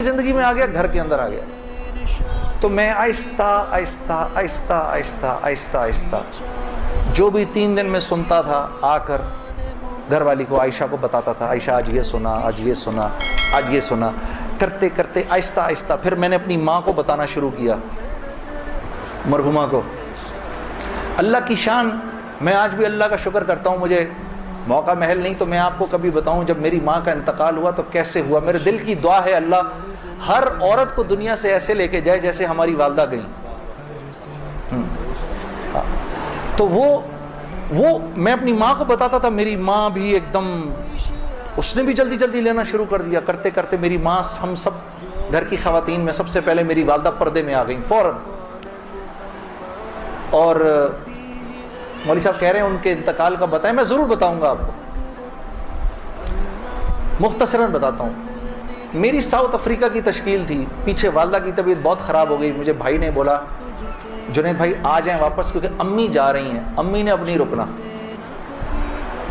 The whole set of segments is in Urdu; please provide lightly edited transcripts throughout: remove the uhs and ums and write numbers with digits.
زندگی میں آ گیا، گھر کے اندر آ گیا، تو میں آہستہ آہستہ آہستہ آہستہ آہستہ آہستہ جو بھی 3 دن میں سنتا تھا آ کر گھر والی کو، عائشہ کو بتاتا تھا، عائشہ آج یہ سنا، آج یہ سنا، آج یہ سنا، کرتے کرتے آہستہ آہستہ پھر میں نے اپنی ماں کو بتانا شروع کیا، مرحومہ کو۔ اللہ کی شان، میں آج بھی اللہ کا شکر کرتا ہوں، مجھے موقع محل نہیں تو میں آپ کو کبھی بتاؤں جب میری ماں کا انتقال ہوا تو کیسے ہوا۔ میرے دل کی دعا ہے اللہ ہر عورت کو دنیا سے ایسے لے کے جائے جیسے ہماری والدہ گئیں۔ تو وہ میں اپنی ماں کو بتاتا تھا، میری ماں بھی ایک دم، اس نے بھی جلدی جلدی لینا شروع کر دیا۔ کرتے کرتے میری ماں، ہم سب گھر کی خواتین میں سب سے پہلے میری والدہ پردے میں آ گئیں فوراً۔ اور مولوی صاحب کہہ رہے ہیں ان کے انتقال کا بتائیں، میں ضرور بتاؤں گا آپ کو، مختصراً بتاتا ہوں۔ میری ساؤتھ افریقہ کی تشکیل تھی، پیچھے والدہ کی طبیعت بہت خراب ہو گئی، مجھے بھائی نے بولا جنید بھائی آ جائیں واپس کیونکہ امی جا رہی ہیں، امی نے اب نہیں رکنا۔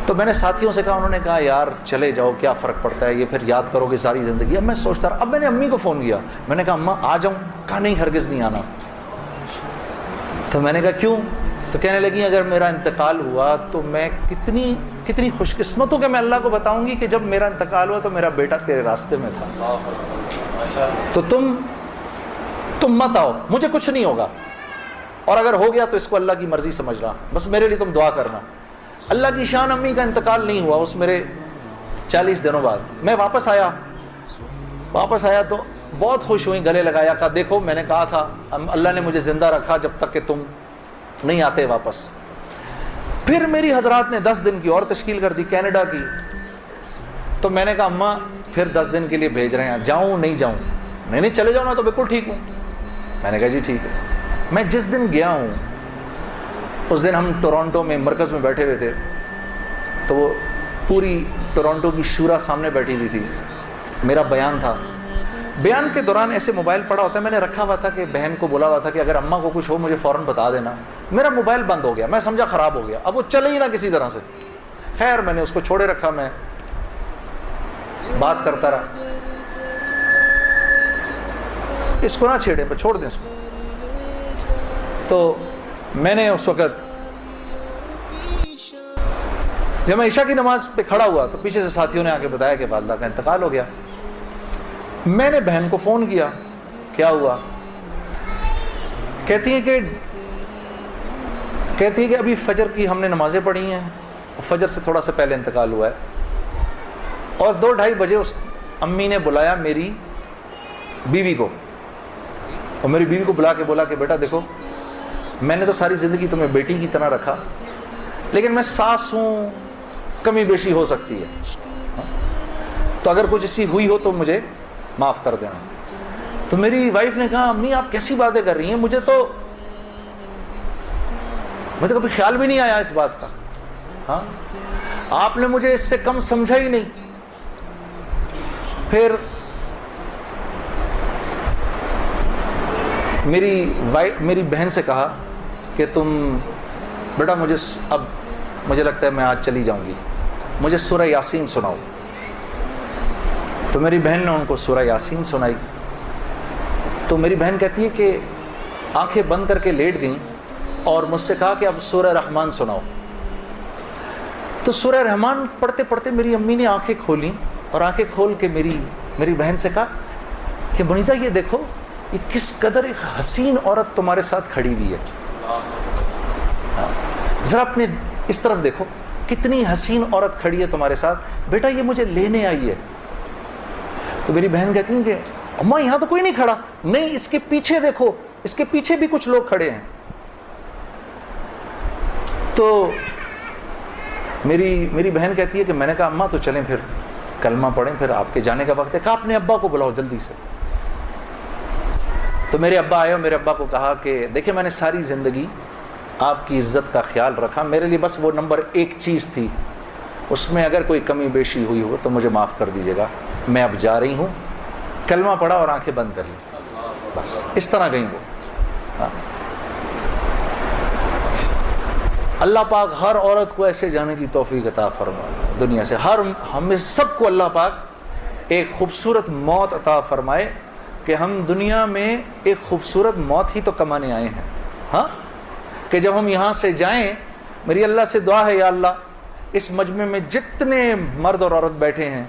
تو میں نے ساتھیوں سے کہا، انہوں نے کہا یار چلے جاؤ، کیا فرق پڑتا ہے، یہ پھر یاد کرو گے ساری زندگی۔ اب میں سوچتا رہا، اب میں نے امی کو فون کیا، میں نے کہا اماں آ جاؤں، کہا نہیں ہرگز نہیں آنا۔ تو میں نے کہا کیوں؟ تو کہنے لگی اگر میرا انتقال ہوا تو میں کتنی خوش قسمت ہوں کہ میں اللہ کو بتاؤں گی کہ جب میرا انتقال ہوا تو میرا بیٹا تیرے راستے میں تھا، تو تم مت آؤ، مجھے کچھ نہیں ہوگا، اور اگر ہو گیا تو اس کو اللہ کی مرضی سمجھنا، بس میرے لیے تم دعا کرنا۔ اللہ کی شان، امی کا انتقال نہیں ہوا اس میرے 40 دنوں بعد میں واپس آیا تو بہت خوش ہوئی، گلے لگایا، کہا دیکھو میں نے کہا تھا اللہ نے مجھے زندہ رکھا جب تک کہ تم نہیں آتے واپس۔ پھر میری حضرات نے 10 دن کی اور تشکیل کر دی کینیڈا کی، تو میں نے کہا اماں پھر 10 دن کے لیے بھیج رہے ہیں، جاؤں نہیں جاؤں؟ نہیں چلے جاؤ، میں تو بالکل ٹھیک ہوں۔ میں نے کہا جی ٹھیک ہے۔ میں جس دن گیا ہوں اس دن ہم ٹورانٹو میں مرکز میں بیٹھے ہوئے تھے، تو وہ پوری ٹورانٹو کی شورا سامنے بیٹھی ہوئی تھی، میرا بیان تھا۔ بیان کے دوران ایسے موبائل پڑا ہوتا ہے، میں نے رکھا ہوا تھا کہ بہن کو بولا ہوا تھا کہ اگر اماں کو کچھ ہو مجھے فوراً بتا دینا۔ میرا موبائل بند ہو گیا، میں سمجھا خراب ہو گیا، اب وہ چلے ہی نہ کسی طرح سے۔ خیر میں نے اس کو چھوڑے رکھا، میں بات کرتا رہا، اس کو نہ چھیڑے، چھوڑ دیں اس کو۔ تو میں نے اس وقت جب میں عشاء کی نماز پہ کھڑا ہوا تو پیچھے سے ساتھیوں نے آ کے بتایا کہ والدہ کا انتقال ہو گیا۔ میں نے بہن کو فون کیا، کیا ہوا؟ کہتی ہے کہ ابھی فجر کی ہم نے نمازیں پڑھی ہیں، فجر سے تھوڑا سا پہلے انتقال ہوا ہے، اور 2-2:30 بجے اس امی نے بلایا میری بیوی کو، اور میری بیوی کو بلا کے بولا کہ بیٹا دیکھو میں نے تو ساری زندگی تمہیں بیٹی کی طرح رکھا، لیکن میں ساس ہوں، کمی بیشی ہو سکتی ہے، تو اگر کچھ ایسی ہوئی ہو تو مجھے معاف کر دینا۔ تو میری وائف نے کہا امی آپ کیسی باتیں کر رہی ہیں، مجھے تو کبھی خیال بھی نہیں آیا اس بات کا، ہاں آپ نے مجھے اس سے کم سمجھا ہی نہیں۔ پھر میری بہن سے کہا کہ تم بیٹا مجھے لگتا ہے میں آج چلی جاؤں گی، مجھے سورہ یاسین سناؤ۔ تو میری بہن نے ان کو سورہ یاسین سنائی، تو میری بہن کہتی ہے کہ آنکھیں بند کر کے لیٹ گئیں اور مجھ سے کہا کہ اب سورہ رحمان سناؤ۔ تو سورہ رحمان پڑھتے پڑھتے میری امی نے آنکھیں کھولیں، اور آنکھیں کھول کے میری بہن سے کہا کہ منیزہ یہ دیکھو یہ کس قدر ایک حسین عورت تمہارے ساتھ کھڑی ہوئی ہے، ذرا اپنے اس طرف دیکھو کتنی حسین عورت کھڑی ہے تمہارے ساتھ، بیٹا یہ مجھے لینے آئی ہے۔ تو میری بہن کہتی ہیں کہ اماں یہاں تو کوئی نہیں کھڑا، نہیں اس کے پیچھے دیکھو، اس کے پیچھے بھی کچھ لوگ کھڑے ہیں۔ تو میری بہن کہتی ہے کہ میں نے کہا اماں تو چلیں پھر کلمہ پڑھیں، پھر آپ کے جانے کا وقت ہے، کہا اپنے ابا کو بلاؤ جلدی سے۔ تو میرے ابا آئے اور میرے ابا کو کہا کہ دیکھیں میں نے ساری زندگی آپ کی عزت کا خیال رکھا، میرے لیے بس وہ نمبر 1 چیز تھی، اس میں اگر کوئی کمی بیشی ہوئی ہو تو مجھے معاف کر دیجیے گا، میں اب جا رہی ہوں۔ کلمہ پڑھا اور آنکھیں بند کر لیں، بس اس طرح گئیں وہ۔ اللہ پاک ہر عورت کو ایسے جانے کی توفیق عطا فرمائے دنیا سے، ہمیں سب کو اللہ پاک ایک خوبصورت موت عطا فرمائے کہ ہم دنیا میں ایک خوبصورت موت ہی تو کمانے آئے ہیں. ہاں کہ جب ہم یہاں سے جائیں، میری اللہ سے دعا ہے یا اللہ اس مجمع میں جتنے مرد اور عورت بیٹھے ہیں